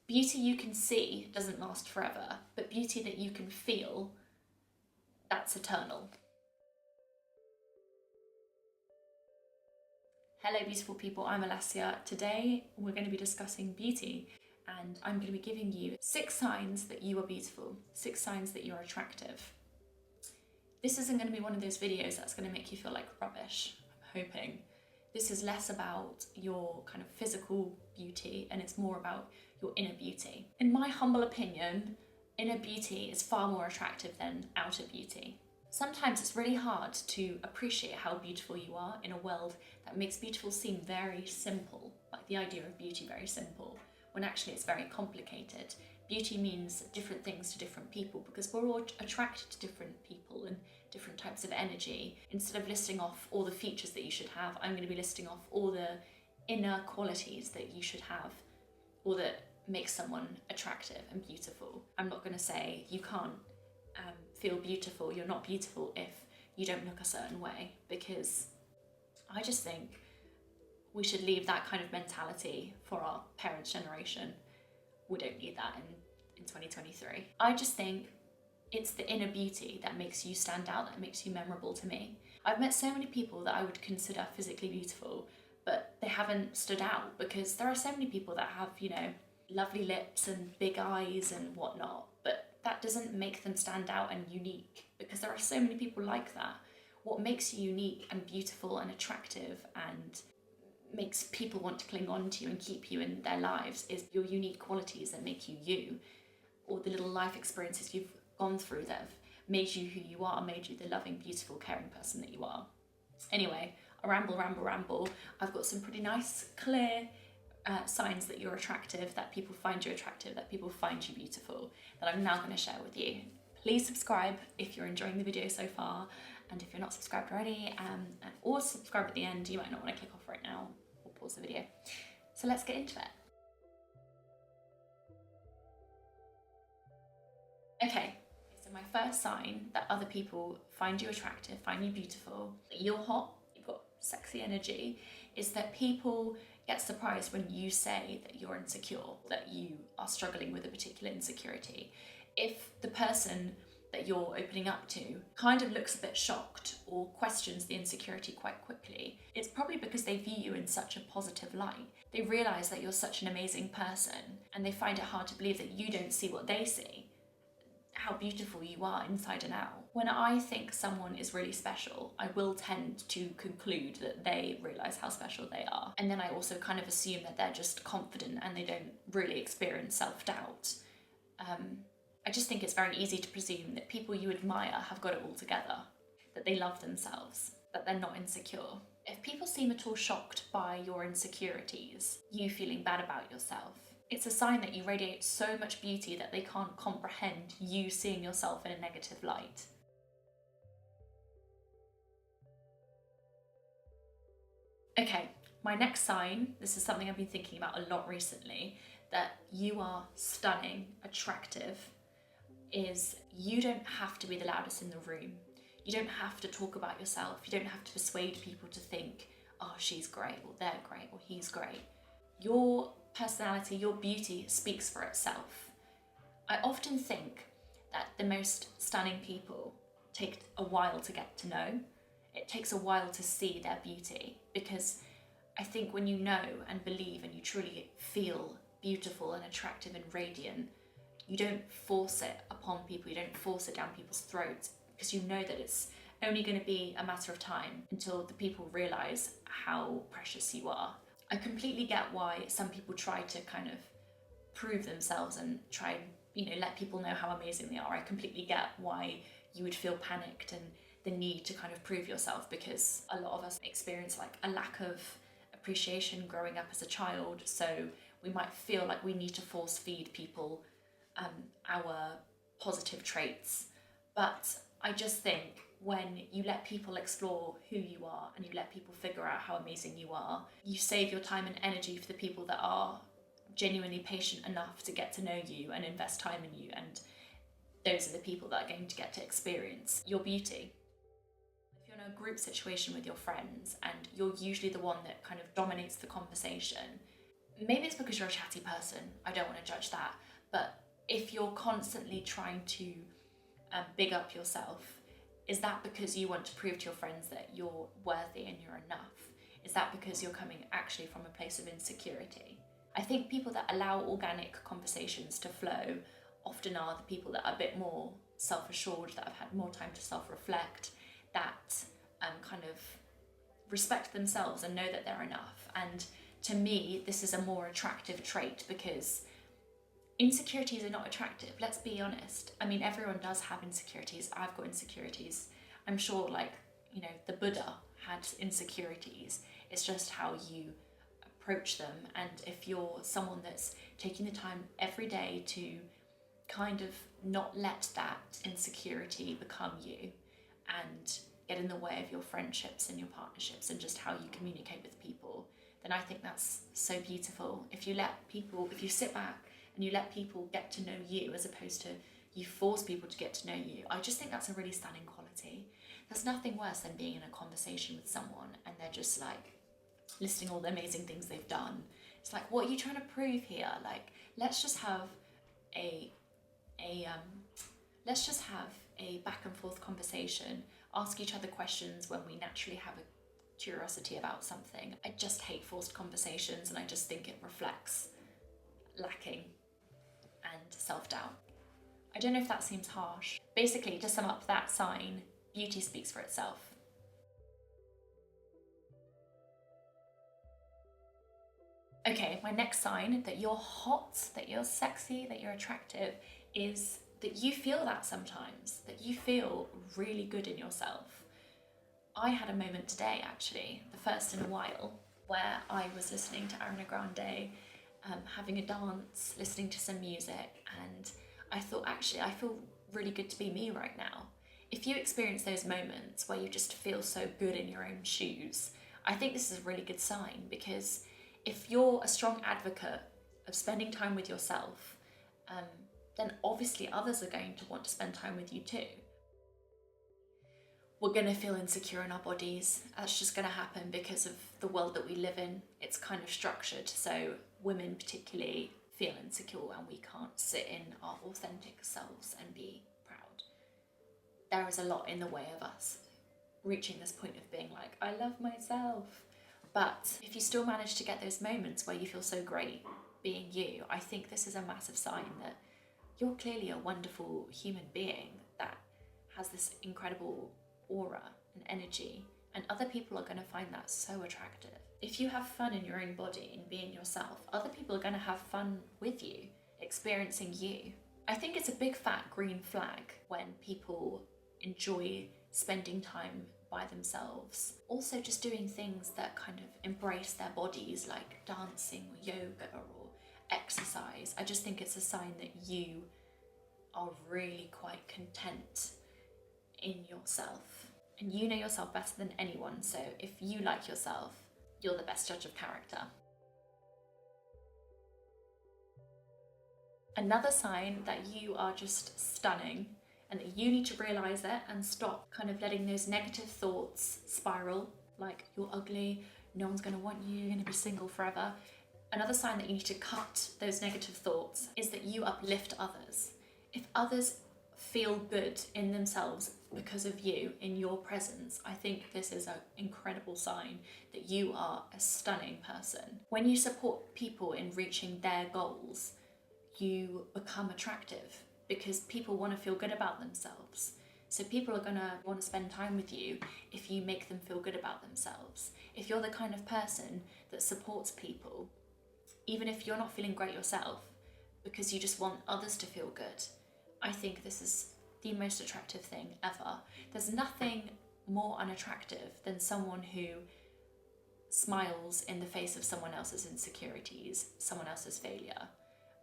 Beauty you can see doesn't last forever, but beauty that you can feel, that's eternal. Hello beautiful people, I'm Alessia. Today we're going to be discussing beauty, and I'm going to be giving you 6 signs that you are beautiful, 6 signs that you're attractive. This isn't going to be one of those videos that's going to make you feel like rubbish, I'm hoping. This is less about your kind of physical beauty and it's more about your inner beauty. In my humble opinion, inner beauty is far more attractive than outer beauty. Sometimes it's really hard to appreciate how beautiful you are in a world that makes beautiful seem very simple, like the idea of beauty very simple, when actually it's very complicated. Beauty means different things to different people because we're all attracted to different people and different types of energy. Instead of listing off all the features that you should have, I'm going to be listing off all the inner qualities that you should have or that make someone attractive and beautiful. I'm not going to say you can't feel beautiful, you're not beautiful if you don't look a certain way, because I just think we should leave that kind of mentality for our parents' generation. We don't need that in 2023. I just think it's the inner beauty that makes you stand out, that makes you memorable to me. I've met so many people that I would consider physically beautiful, but they haven't stood out because there are so many people that have, you know, lovely lips and big eyes and whatnot, but that doesn't make them stand out and unique because there are so many people like that. What makes you unique and beautiful and attractive and makes people want to cling on to you and keep you in their lives is your unique qualities that make you you, or the little life experiences you've gone through that have made you who you are, made you the loving, beautiful, caring person that you are. Anyway, I ramble. I've got some pretty nice, clear signs that you're attractive, that people find you attractive, that people find you beautiful, that I'm now going to share with you. Please subscribe if you're enjoying the video so far, and if you're not subscribed already, or subscribe at the end. You might not want to click off right now or pause the video. So let's get into it. Okay, so my first sign that other people find you attractive, find you beautiful, that you're hot, you've got sexy energy, is that people get surprised when you say that you're insecure, that you are struggling with a particular insecurity. If the person that you're opening up to kind of looks a bit shocked or questions the insecurity quite quickly, it's probably because they view you in such a positive light. They realise that you're such an amazing person and they find it hard to believe that you don't see what they see, how beautiful you are inside and out. When I think someone is really special, I will tend to conclude that they realise how special they are. And then I also kind of assume that they're just confident and they don't really experience self-doubt. I just think it's very easy to presume that people you admire have got it all together, that they love themselves, that they're not insecure. If people seem at all shocked by your insecurities, you feeling bad about yourself, it's a sign that you radiate so much beauty that they can't comprehend you seeing yourself in a negative light. Okay, my next sign, this is something I've been thinking about a lot recently, that you are stunning, attractive, is you don't have to be the loudest in the room. You don't have to talk about yourself. You don't have to persuade people to think, oh, she's great, or they're great, or he's great. Your personality, your beauty speaks for itself. I often think that the most stunning people take a while to get to know. It takes a while to see their beauty, because I think when you know and believe and you truly feel beautiful and attractive and radiant, you don't force it upon people, you don't force it down people's throats, because you know that it's only going to be a matter of time until the people realise how precious you are. I completely get why some people try to kind of prove themselves and try and, you know, let people know how amazing they are. I completely get why you would feel panicked and the need to kind of prove yourself, because a lot of us experience like a lack of appreciation growing up as a child, so we might feel like we need to force feed people our positive traits. But I just think when you let people explore who you are and you let people figure out how amazing you are, you save your time and energy for the people that are genuinely patient enough to get to know you and invest time in you, and those are the people that are going to get to experience your beauty. If you're in a group situation with your friends and you're usually the one that kind of dominates the conversation, maybe it's because you're a chatty person, I don't want to judge that, but if you're constantly trying to big up yourself, is that because you want to prove to your friends that you're worthy and you're enough? Is that because you're coming actually from a place of insecurity? I think people that allow organic conversations to flow often are the people that are a bit more self-assured, that have had more time to self-reflect, that kind of respect themselves and know that they're enough. And to me, this is a more attractive trait, because insecurities are not attractive, let's be honest. I mean, everyone does have insecurities. I've got insecurities. I'm sure, like, you know, the Buddha had insecurities. It's just how you approach them. And if you're someone that's taking the time every day to kind of not let that insecurity become you and get in the way of your friendships and your partnerships and just how you communicate with people, then I think that's so beautiful. If you sit back and you let people get to know you, as opposed to you force people to get to know you, I just think that's a really stunning quality. There's nothing worse than being in a conversation with someone and they're just like listing all the amazing things they've done. It's like, what are you trying to prove here? Like, let's just have a back and forth conversation, ask each other questions when we naturally have a curiosity about something. I just hate forced conversations, and I just think it reflects lacking and self-doubt. I don't know if that seems harsh. Basically, to sum up that sign, beauty speaks for itself. Okay, my next sign that you're hot, that you're sexy, that you're attractive is that you feel that sometimes, that you feel really good in yourself. I had a moment today, actually, the first in a while, where I was listening to Ariana Grande, having a dance, listening to some music, and I thought, actually, I feel really good to be me right now. If you experience those moments where you just feel so good in your own shoes, I think this is a really good sign, because if you're a strong advocate of spending time with yourself, then obviously others are going to want to spend time with you too. We're going to feel insecure in our bodies. That's just going to happen because of the world that we live in. It's kind of structured, so women particularly feel insecure and we can't sit in our authentic selves and be proud. There is a lot in the way of us reaching this point of being like, I love myself. But if you still manage to get those moments where you feel so great being you, I think this is a massive sign that you're clearly a wonderful human being that has this incredible aura and energy, and other people are going to find that so attractive. If you have fun in your own body and being yourself, other people are going to have fun with you, experiencing you. I think it's a big fat green flag when people enjoy spending time by themselves. Also just doing things that kind of embrace their bodies, like dancing or yoga or exercise. I just think it's a sign that you are really quite content in yourself. And you know yourself better than anyone, so if you like yourself, you're the best judge of character. Another sign that you are just stunning and that you need to realise it and stop kind of letting those negative thoughts spiral, like you're ugly, no one's going to want you, you're going to be single forever. Another sign that you need to cut those negative thoughts is that you uplift others. If others feel good in themselves because of you, in your presence, I think this is an incredible sign that you are a stunning person. When you support people in reaching their goals, you become attractive because people want to feel good about themselves. So people are going to want to spend time with you if you make them feel good about themselves. If you're the kind of person that supports people, even if you're not feeling great yourself, because you just want others to feel good, I think this is the most attractive thing ever. There's nothing more unattractive than someone who smiles in the face of someone else's insecurities, someone else's failure.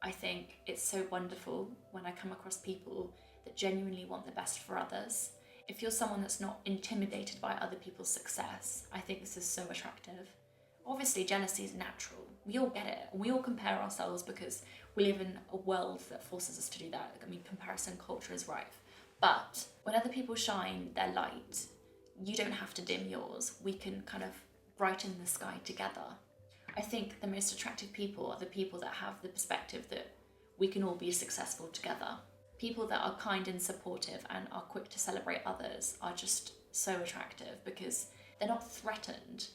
I think it's so wonderful when I come across people that genuinely want the best for others. If you're someone that's not intimidated by other people's success, I think this is so attractive. Obviously, jealousy is natural. We all get it. We all compare ourselves because we live in a world that forces us to do that. I mean, comparison culture is rife. But when other people shine their light, you don't have to dim yours. We can kind of brighten the sky together. I think the most attractive people are the people that have the perspective that we can all be successful together. People that are kind and supportive and are quick to celebrate others are just so attractive because they're not threatened.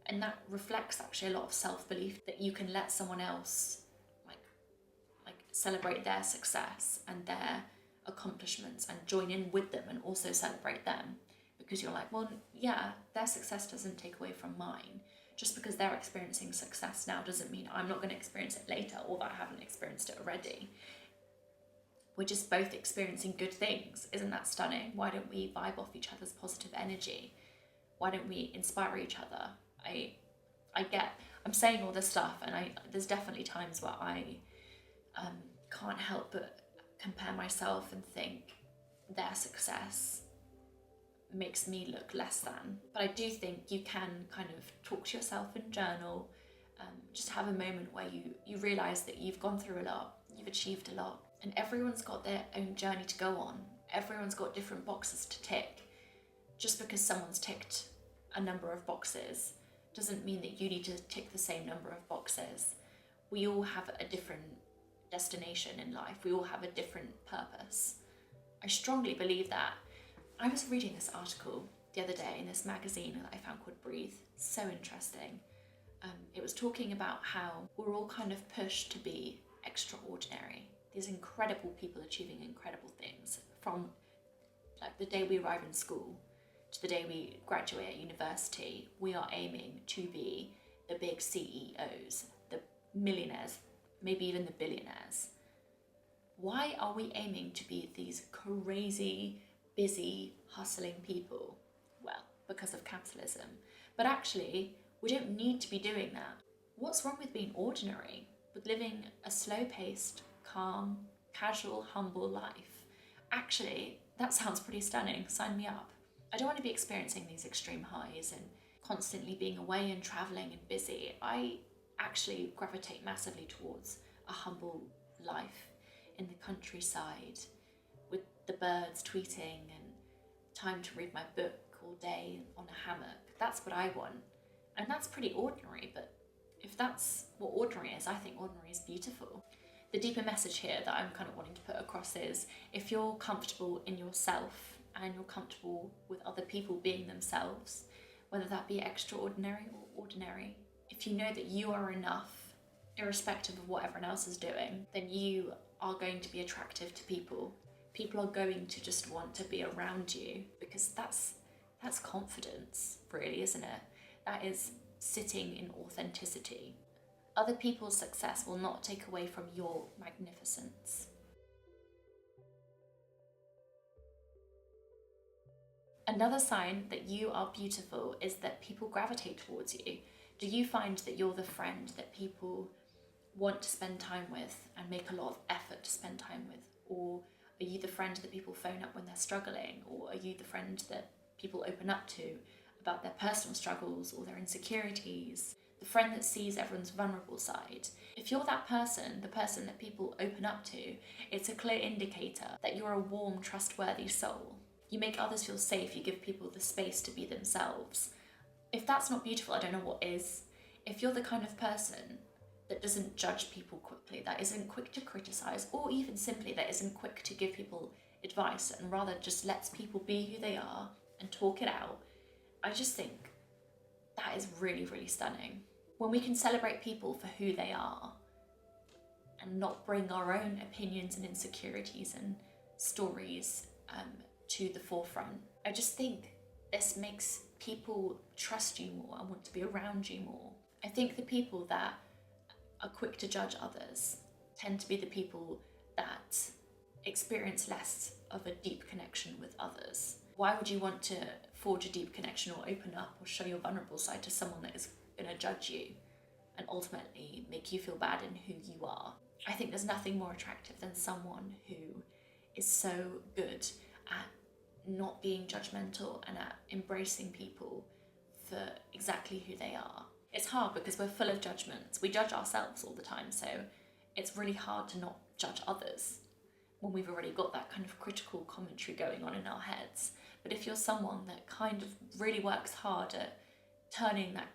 And that reflects actually a lot of self-belief, that you can let someone else like celebrate their success and their accomplishments and join in with them and also celebrate them, because you're like, well, yeah, their success doesn't take away from mine. Just because they're experiencing success now doesn't mean I'm not going to experience it later, or that I haven't experienced it already. We're just both experiencing good things. Isn't that stunning? Why don't we vibe off each other's positive energy? Why don't we inspire each other? I'm saying all this stuff, and there's definitely times where I can't help but compare myself and think their success makes me look less than. But I do think you can kind of talk to yourself and journal, just have a moment where you realise that you've gone through a lot, you've achieved a lot, and everyone's got their own journey to go on. Everyone's got different boxes to tick. Just because someone's ticked a number of boxes doesn't mean that you need to tick the same number of boxes. We all have a different destination in life. We all have a different purpose. I strongly believe that. I was reading this article the other day in this magazine that I found called Breathe. So interesting. It was talking about how we're all kind of pushed to be extraordinary. These incredible people achieving incredible things, from like the day we arrive in school to the day we graduate at university. We are aiming to be the big CEOs, the millionaires, maybe even the billionaires. Why are we aiming to be these crazy, busy, hustling people? Well, because of capitalism. But actually, we don't need to be doing that. What's wrong with being ordinary, with living a slow-paced, calm, casual, humble life? Actually, that sounds pretty stunning. Sign me up. I don't want to be experiencing these extreme highs and constantly being away and traveling and busy. I actually gravitate massively towards a humble life in the countryside with the birds tweeting and time to read my book all day on a hammock. That's what I want. And that's pretty ordinary, but if that's what ordinary is, I think ordinary is beautiful. The deeper message here that I'm kind of wanting to put across is, if you're comfortable in yourself and you're comfortable with other people being themselves, whether that be extraordinary or ordinary, if you know that you are enough, irrespective of what everyone else is doing, then you are going to be attractive to people. People are going to just want to be around you, because that's confidence, really, isn't it? That is sitting in authenticity. Other people's success will not take away from your magnificence. Another sign that you are beautiful is that people gravitate towards you. Do you find that you're the friend that people want to spend time with and make a lot of effort to spend time with? Or are you the friend that people phone up when they're struggling? Or are you the friend that people open up to about their personal struggles or their insecurities? The friend that sees everyone's vulnerable side. If you're that person, the person that people open up to, it's a clear indicator that you're a warm, trustworthy soul. You make others feel safe, you give people the space to be themselves. If that's not beautiful, I don't know what is. If you're the kind of person that doesn't judge people quickly, that isn't quick to criticize, or even simply that isn't quick to give people advice and rather just lets people be who they are and talk it out, I just think that is really, really stunning. When we can celebrate people for who they are and not bring our own opinions and insecurities and stories to the forefront, I just think this makes people trust you more and want to be around you more. I think the people that are quick to judge others tend to be the people that experience less of a deep connection with others. Why would you want to forge a deep connection or open up or show your vulnerable side to someone that is going to judge you and ultimately make you feel bad in who you are? I think there's nothing more attractive than someone who is so good at not being judgmental and at embracing people for exactly who they are. It's hard because we're full of judgments. We judge ourselves all the time, so it's really hard to not judge others when we've already got that kind of critical commentary going on in our heads. But if you're someone that kind of really works hard at turning that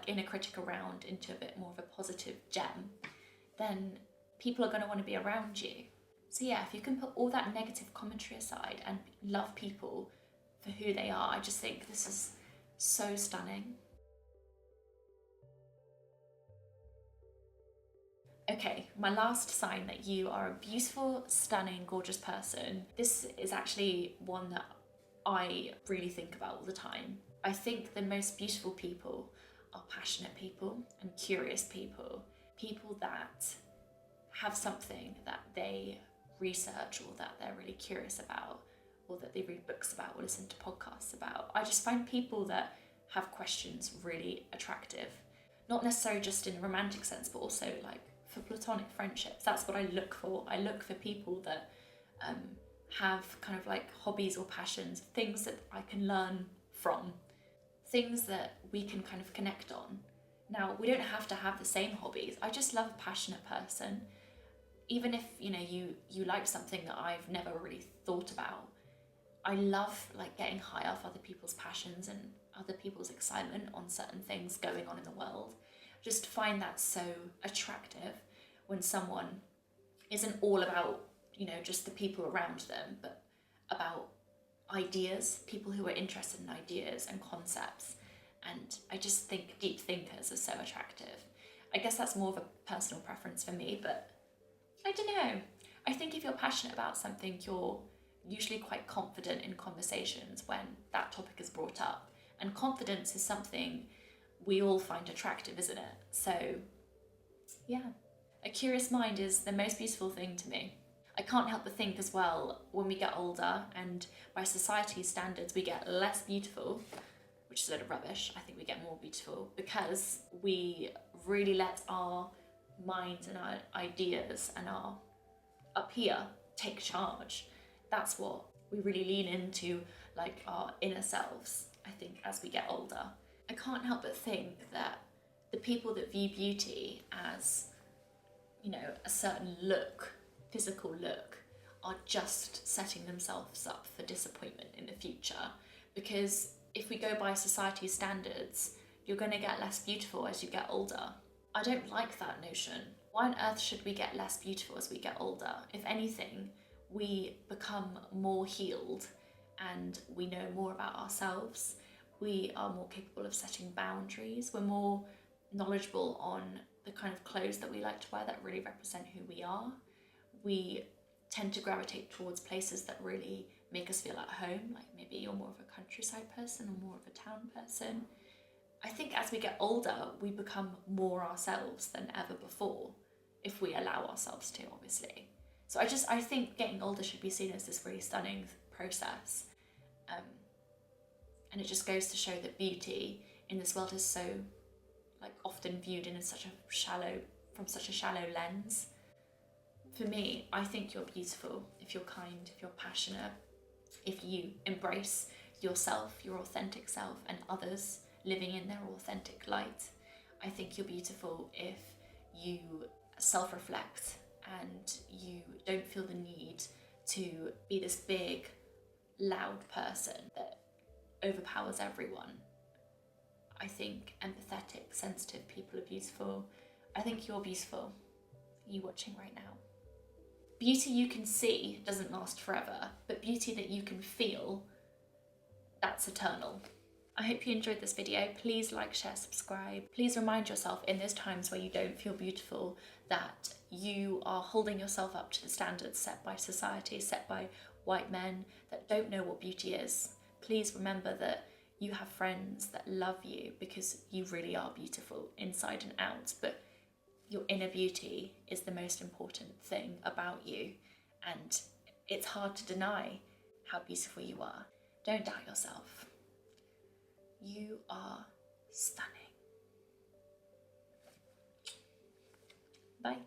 inner critic around into a bit more of a positive gem, then people are going to want to be around you. So yeah, if you can put all that negative commentary aside and love people for who they are, I just think this is so stunning. Okay, my last sign that you are a beautiful, stunning, gorgeous person. This is actually one that I really think about all the time. I think the most beautiful people are passionate people and curious people. People that have something that they research or that they're really curious about, or that they read books about or listen to podcasts about. I just find people that have questions really attractive. Not necessarily just in a romantic sense, but also like for platonic friendships. That's what I look for. I look for people that have kind of like hobbies or passions, things that I can learn from, things that we can kind of connect on. Now, we don't have to have the same hobbies. I just love a passionate person. Even if, you know, you like something that I've never really thought about. I love like getting high off other people's passions and other people's excitement on certain things going on in the world. Just find that so attractive when someone isn't all about, you know, just the people around them, but about ideas, people who are interested in ideas and concepts. And I just think deep thinkers are so attractive. I guess that's more of a personal preference for me, but I don't know. I think if you're passionate about something, you're usually quite confident in conversations when that topic is brought up. And confidence is something we all find attractive, isn't it? So, yeah. A curious mind is the most beautiful thing to me. I can't help but think as well, when we get older and by society's standards we get less beautiful, which is a load of rubbish. I think we get more beautiful because we really let our minds and our ideas and our up here take charge. That's what we really lean into, like our inner selves, I think, as we get older. I can't help but think that the people that view beauty as, you know, a certain look, physical look, are just setting themselves up for disappointment in the future. Because if we go by society's standards, you're going to get less beautiful as you get older. I don't like that notion. Why on earth should we get less beautiful as we get older? If anything, we become more healed and we know more about ourselves. We are more capable of setting boundaries. We're more knowledgeable on the kind of clothes that we like to wear that really represent who we are. We tend to gravitate towards places that really make us feel at home, like maybe you're more of a countryside person or more of a town person. I think as we get older, we become more ourselves than ever before, if we allow ourselves to, obviously. So I think getting older should be seen as this really stunning process. And it just goes to show that beauty in this world is so like often viewed in from such a shallow lens. For me, I think you're beautiful if you're kind, if you're passionate, if you embrace yourself, your authentic self, and others living in their authentic light. I think you're beautiful if you self-reflect and you don't feel the need to be this big, loud person that overpowers everyone. I think empathetic, sensitive people are beautiful. I think you're beautiful. You watching right now. Beauty you can see doesn't last forever, but beauty that you can feel, that's eternal. I hope you enjoyed this video. Please like, share, subscribe. Please remind yourself in those times where you don't feel beautiful that you are holding yourself up to the standards set by society, set by white men that don't know what beauty is. Please remember that you have friends that love you because you really are beautiful inside and out, but your inner beauty is the most important thing about you, and it's hard to deny how beautiful you are. Don't doubt yourself. You are stunning. Bye.